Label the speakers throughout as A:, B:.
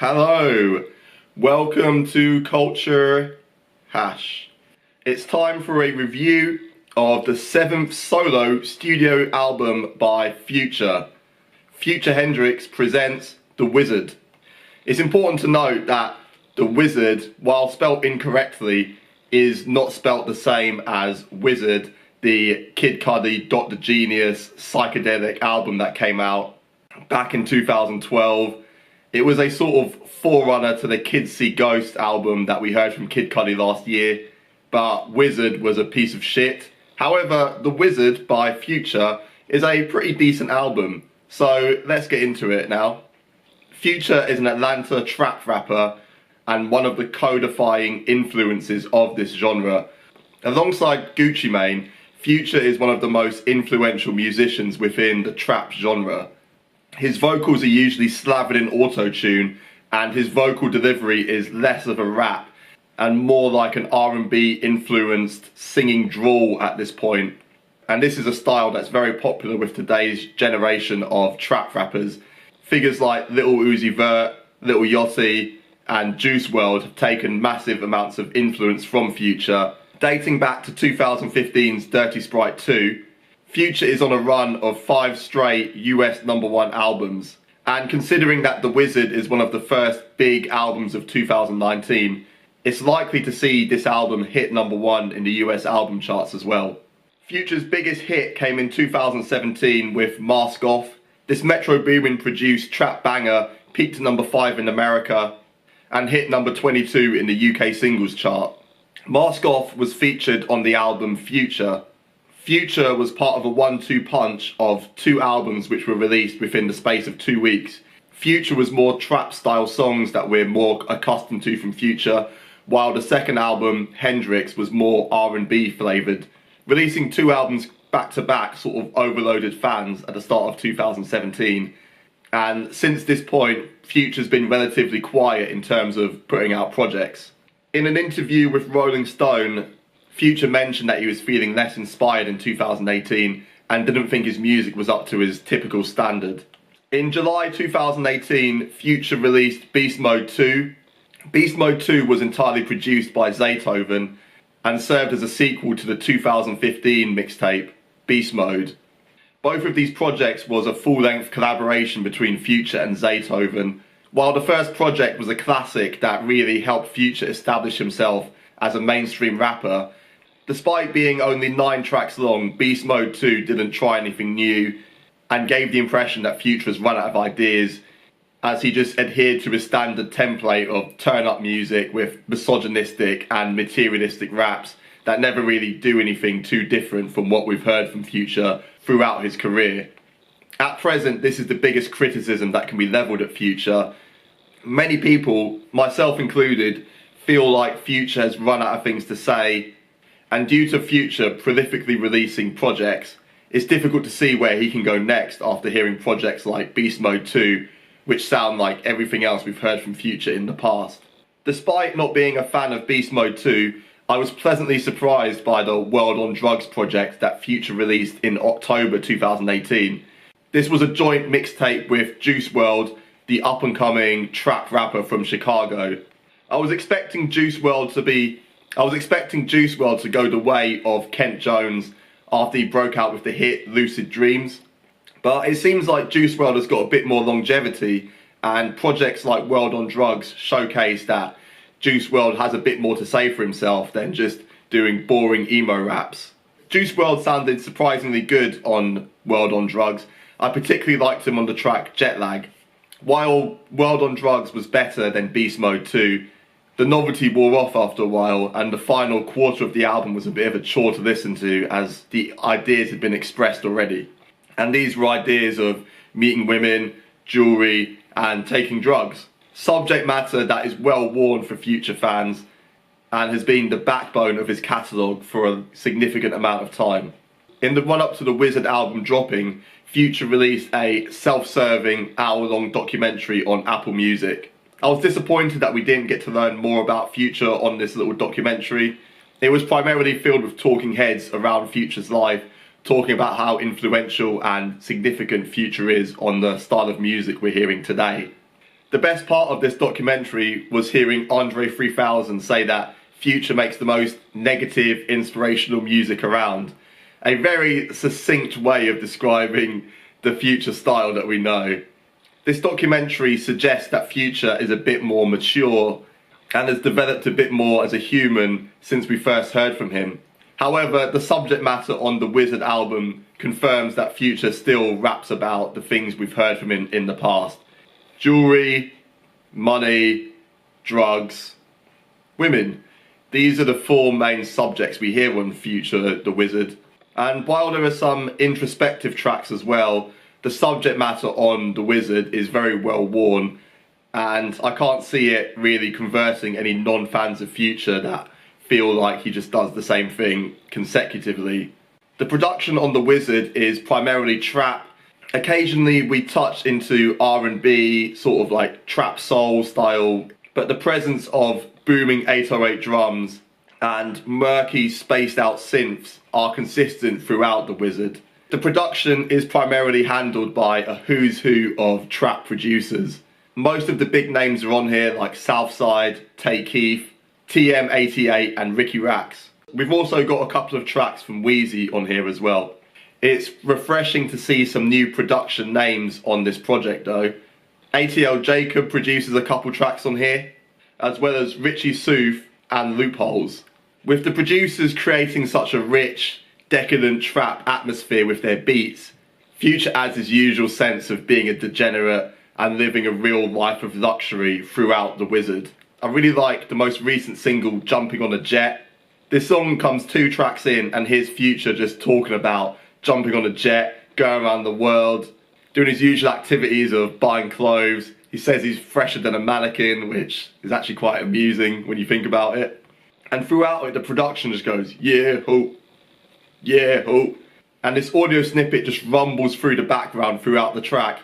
A: Hello, welcome to Hndrxx. It's time for a review of the 7th solo studio album by Future. Hndrxx presents The Wizrd. It's important to note that The Wizrd, while spelt incorrectly, is not spelt the same as Wizrd, the Kid Cudi Dr. Genius psychedelic album that came out back in 2012. It was a sort of forerunner to the Kids See Ghosts album that we heard from Kid Cudi last year, but Wizrd was a piece of shit. However, The Wizrd by Future is a pretty decent album, so let's get into it now. Future is an Atlanta trap rapper and one of the codifying influences of this genre. Alongside Gucci Mane, Future is one of the most influential musicians within the trap genre. His vocals are usually slathered in auto-tune, and his vocal delivery is less of a rap and more like an R&B influenced singing drawl at this point. And this is a style that's very popular with today's generation of trap rappers. Figures like Lil Uzi Vert, Lil Yachty and Juice WRLD have taken massive amounts of influence from Future. Dating back to 2015's Dirty Sprite 2, Future is on a run of 5 straight US #1 albums. And considering that The Wizrd is one of the first big albums of 2019, it's likely to see this album hit #1 in the US album charts as well. Future's biggest hit came in 2017 with Mask Off. This Metro Boomin produced trap banger peaked to #5 in America and hit #22 in the UK singles chart. Mask Off was featured on the album Future. Future was part of a 1-2 punch of 2 albums which were released within the space of 2 weeks. Future was more trap style songs that we're more accustomed to from Future, while the second album, Hndrxx, was more R&B flavoured. Releasing 2 albums back to back sort of overloaded fans at the start of 2017. And since this point, Future's been relatively quiet in terms of putting out projects. In an interview with Rolling Stone, Future mentioned that he was feeling less inspired in 2018 and didn't think his music was up to his typical standard. In July 2018, Future released Beast Mode 2. Beast Mode 2 was entirely produced by Zaytoven and served as a sequel to the 2015 mixtape, Beast Mode. Both of these projects was a full-length collaboration between Future and Zaytoven. While the first project was a classic that really helped Future establish himself as a mainstream rapper, despite being only 9 tracks long, Beast Mode 2 didn't try anything new and gave the impression that Future has run out of ideas, as he just adhered to his standard template of turn-up music with misogynistic and materialistic raps that never really do anything too different from what we've heard from Future throughout his career. At present, this is the biggest criticism that can be levelled at Future. Many people, myself included, feel like Future has run out of things to say, and due to Future prolifically releasing projects, it's difficult to see where he can go next after hearing projects like Beast Mode 2, which sound like everything else we've heard from Future in the past. Despite not being a fan of Beast Mode 2, I was pleasantly surprised by the World on Drugs project that Future released in October 2018. This was a joint mixtape with Juice WRLD, the up-and-coming trap rapper from Chicago. I was expecting Juice WRLD to go the way of Kent Jones after he broke out with the hit Lucid Dreams. But it seems like Juice WRLD has got a bit more longevity, and projects like World on Drugs showcase that Juice WRLD has a bit more to say for himself than just doing boring emo raps. Juice WRLD sounded surprisingly good on World on Drugs. I particularly liked him on the track Jet Lag. While World on Drugs was better than Beast Mode 2, the novelty wore off after a while, and the final quarter of the album was a bit of a chore to listen to, as the ideas had been expressed already. And these were ideas of meeting women, jewellery and taking drugs. Subject matter that is well worn for Future fans and has been the backbone of his catalogue for a significant amount of time. In the run-up to the Wizrd album dropping, Future released a self-serving hour-long documentary on Apple Music. I was disappointed that we didn't get to learn more about Future on this little documentary. It was primarily filled with talking heads around Future's life, talking about how influential and significant Future is on the style of music we're hearing today. The best part of this documentary was hearing Andre 3000 say that Future makes the most negative, inspirational music around. A very succinct way of describing the Future style that we know. This documentary suggests that Future is a bit more mature and has developed a bit more as a human since we first heard from him. However, the subject matter on the Wizrd album confirms that Future still raps about the things we've heard from him in the past. Jewelry, money, drugs, women. These are the four main subjects we hear on Future, the Wizrd. And while there are some introspective tracks as well, the subject matter on the Wizrd is very well worn, and I can't see it really converting any non-fans of Future that feel like he just does the same thing consecutively. The production on the Wizrd is primarily trap. Occasionally we touch into R&B, sort of like trap soul style, but the presence of booming 808 drums and murky spaced out synths are consistent throughout the Wizrd. The production is primarily handled by a who's who of trap producers. Most of the big names are on here, like Southside, Tay Keith, TM88 and Hndrxx. We've also got a couple of tracks from Wheezy on here as well. It's refreshing to see some new production names on this project though. ATL Jacob produces a couple tracks on here, as well as Richie Sooth and Loopholes. With the producers creating such a rich, decadent trap atmosphere with their beats, Future adds his usual sense of being a degenerate and living a real life of luxury throughout the Wizrd. I really like the most recent single, Jumping on a Jet. This song comes 2 tracks in and here's Future just talking about jumping on a jet, going around the world, doing his usual activities of buying clothes. He says he's fresher than a mannequin, which is actually quite amusing when you think about it. And throughout it, the production just goes, yeah, ho, yeah, ho. And this audio snippet just rumbles through the background throughout the track,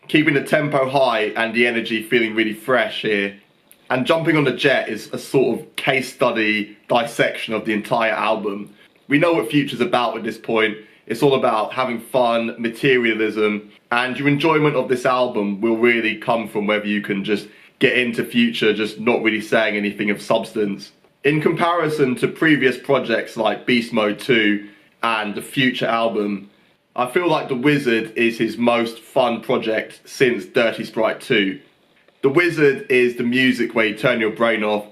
A: keeping the tempo high and the energy feeling really fresh here. And Jumping on a Jet is a sort of case study dissection of the entire album. We know what Future's about at this point. It's all about having fun, materialism, and your enjoyment of this album will really come from whether you can just get into Future just not really saying anything of substance. In comparison to previous projects like Beast Mode 2 and the Future album, I feel like the Wizrd is his most fun project since Dirty Sprite 2. The Wizrd is the music where you turn your brain off.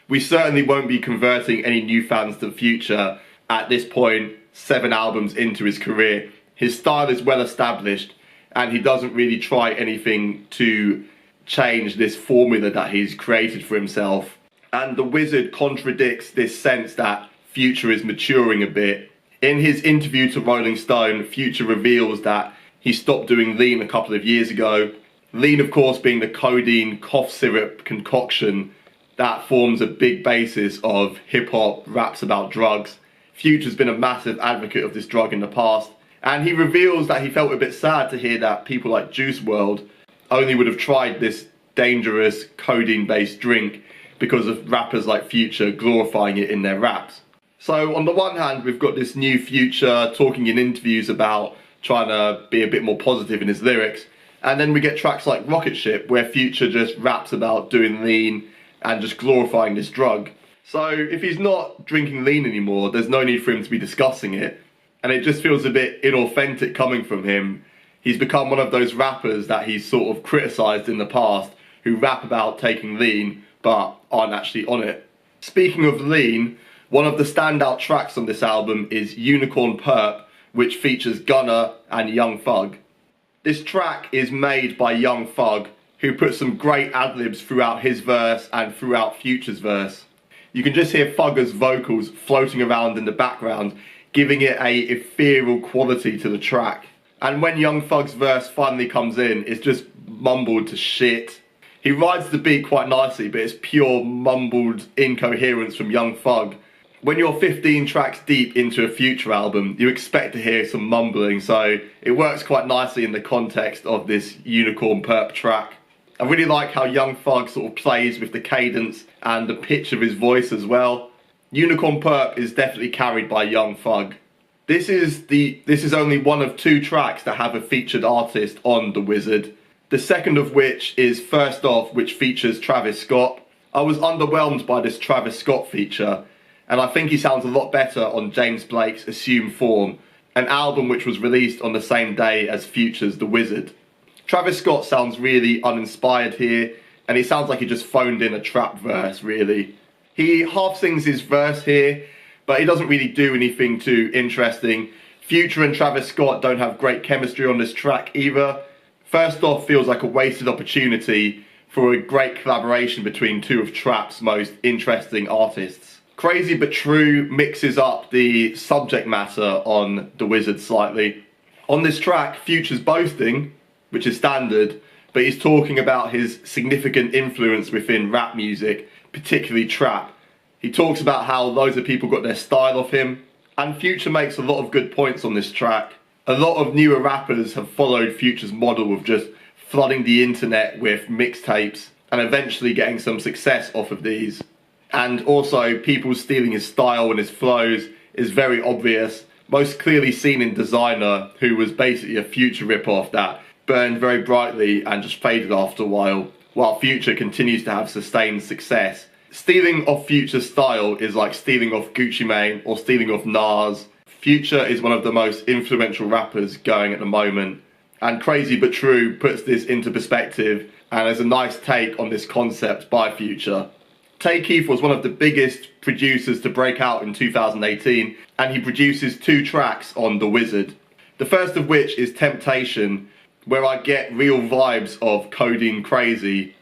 A: We certainly won't be converting any new fans to Future at this point, 7 albums into his career. His style is well established and he doesn't really try anything to change this formula that he's created for himself. And the Wizrd contradicts this sense that Future is maturing a bit. In his interview to Rolling Stone, Future reveals that he stopped doing lean a couple of years ago. Lean, of course, being the codeine cough syrup concoction that forms a big basis of hip-hop raps about drugs. Future's been a massive advocate of this drug in the past, and he reveals that he felt a bit sad to hear that people like Juice WRLD only would have tried this dangerous codeine-based drink because of rappers like Future glorifying it in their raps. So on the one hand, we've got this new Future talking in interviews about trying to be a bit more positive in his lyrics, and then we get tracks like Rocket Ship where Future just raps about doing lean and just glorifying this drug. So if he's not drinking lean anymore, there's no need for him to be discussing it, and it just feels a bit inauthentic coming from him. He's become one of those rappers that he's sort of criticised in the past, who rap about taking lean but aren't actually on it. Speaking of lean, one of the standout tracks on this album is Unicorn Perp, which features Gunna and Young Thug. This track is made by Young Thug, who put some great ad-libs throughout his verse and throughout Future's verse. You can just hear Thugger's vocals floating around in the background, giving it a ethereal quality to the track. And when Young Thug's verse finally comes in, it's just mumbled to shit. He rides the beat quite nicely, but it's pure mumbled incoherence from Young Thug. When you're 15 tracks deep into a Future album, you expect to hear some mumbling, so it works quite nicely in the context of this Unicorn Perp track. I really like how Young Thug sort of plays with the cadence and the pitch of his voice as well. Unicorn Perp is definitely carried by Young Thug. This is only one of 2 tracks that have a featured artist on the Wizrd. The second of which is First Off, which features Travis Scott. I was underwhelmed by this Travis Scott feature, and I think he sounds a lot better on James Blake's Assume Form, an album which was released on the same day as Future's The Wizrd. Travis Scott sounds really uninspired here, and he sounds like he just phoned in a trap verse, really. He half sings his verse here, but he doesn't really do anything too interesting. Future and Travis Scott don't have great chemistry on this track either. First Off feels like a wasted opportunity for a great collaboration between two of trap's most interesting artists. Crazy But True mixes up the subject matter on The Wizrd slightly. On this track, Future's boasting, which is standard, but he's talking about his significant influence within rap music, particularly trap. He talks about how loads of people got their style off him, and Future makes a lot of good points on this track. A lot of newer rappers have followed Future's model of just flooding the internet with mixtapes and eventually getting some success off of these. And also, people stealing his style and his flows is very obvious, most clearly seen in Designer, who was basically a Future ripoff that burned very brightly and just faded after a while Future continues to have sustained success. Stealing off Future's style is like stealing off Gucci Mane or stealing off Nas. Future is one of the most influential rappers going at the moment, and Crazy But True puts this into perspective and is a nice take on this concept by Future. Tay Keith was one of the biggest producers to break out in 2018, and he produces 2 tracks on The Wizrd. The first of which is Temptation, where I get real vibes of Codeine Crazy,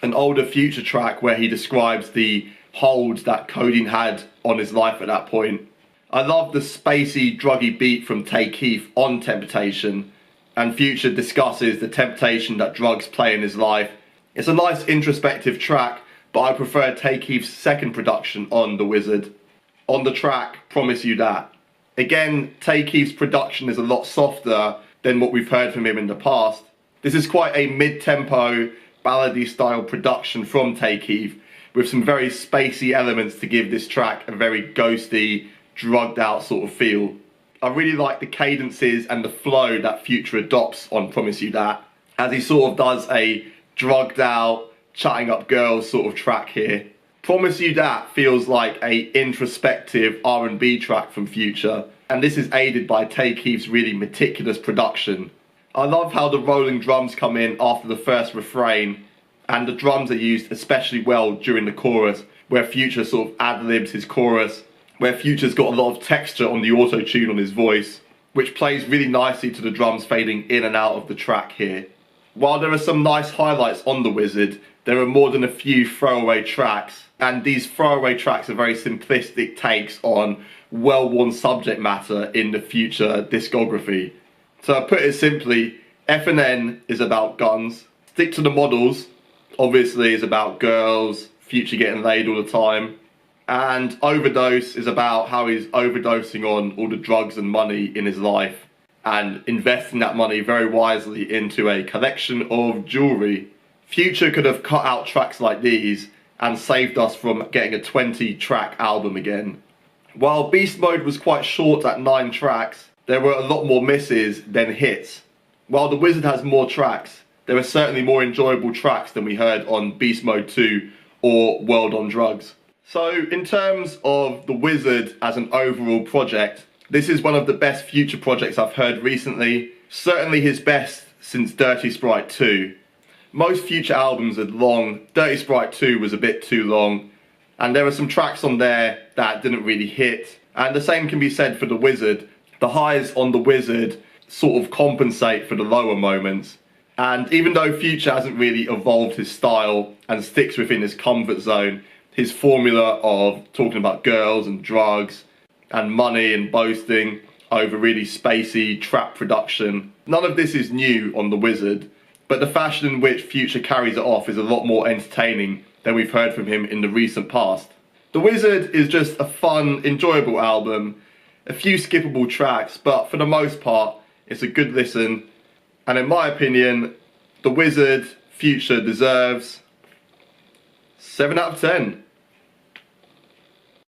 A: an older Future track where he describes the hold that Codeine had on his life at that point. I love the spacey, druggy beat from Tay Keith on Temptation, and Future discusses the temptation that drugs play in his life. It's a nice introspective track, but I prefer Tay Keith's second production on The Wizrd. On the track, Promise You That. Again, Tay Keith's production is a lot softer than what we've heard from him in the past. This is quite a mid-tempo, ballady style production from Tay Keith, with some very spacey elements to give this track a very ghosty, drugged out sort of feel. I really like the cadences and the flow that Future adopts on Promise You That, as he sort of does a drugged out, chatting up girls sort of track here. Promise You That feels like a introspective R&B track from Future, and this is aided by Tay Keith's really meticulous production. I love how the rolling drums come in after the first refrain, and the drums are used especially well during the chorus, where Future sort of ad-libs his chorus, where Future's got a lot of texture on the auto-tune on his voice, which plays really nicely to the drums fading in and out of the track here. While there are some nice highlights on The Wizrd, there are more than a few throwaway tracks, and these throwaway tracks are very simplistic takes on well-worn subject matter in the Future discography. So I put it simply, F&N is about guns, Stick to the Models obviously is about girls, Future getting laid all the time, and Overdose is about how he's overdosing on all the drugs and money in his life and investing that money very wisely into a collection of jewellery. Future could have cut out tracks like these and saved us from getting a 20-track album again. While Beast Mode was quite short at 9 tracks, there were a lot more misses than hits. While The Wizrd has more tracks, there are certainly more enjoyable tracks than we heard on Beast Mode 2 or World on Drugs. So in terms of The Wizrd as an overall project, this is one of the best Future projects I've heard recently, certainly his best since Dirty Sprite 2. Most Future albums are long, Dirty Sprite 2 was a bit too long, and there are some tracks on there that didn't really hit, and the same can be said for The Wizrd. The highs on The Wizrd sort of compensate for the lower moments, and even though Future hasn't really evolved his style and sticks within his comfort zone, his formula of talking about girls and drugs and money and boasting over really spacey trap production, none of this is new on The Wizrd, but the fashion in which Future carries it off is a lot more entertaining than we've heard from him in the recent past. The Wizrd is just a fun, enjoyable album, a few skippable tracks, but for the most part, it's a good listen, and in my opinion, The Wizrd Future deserves 7 out of 10.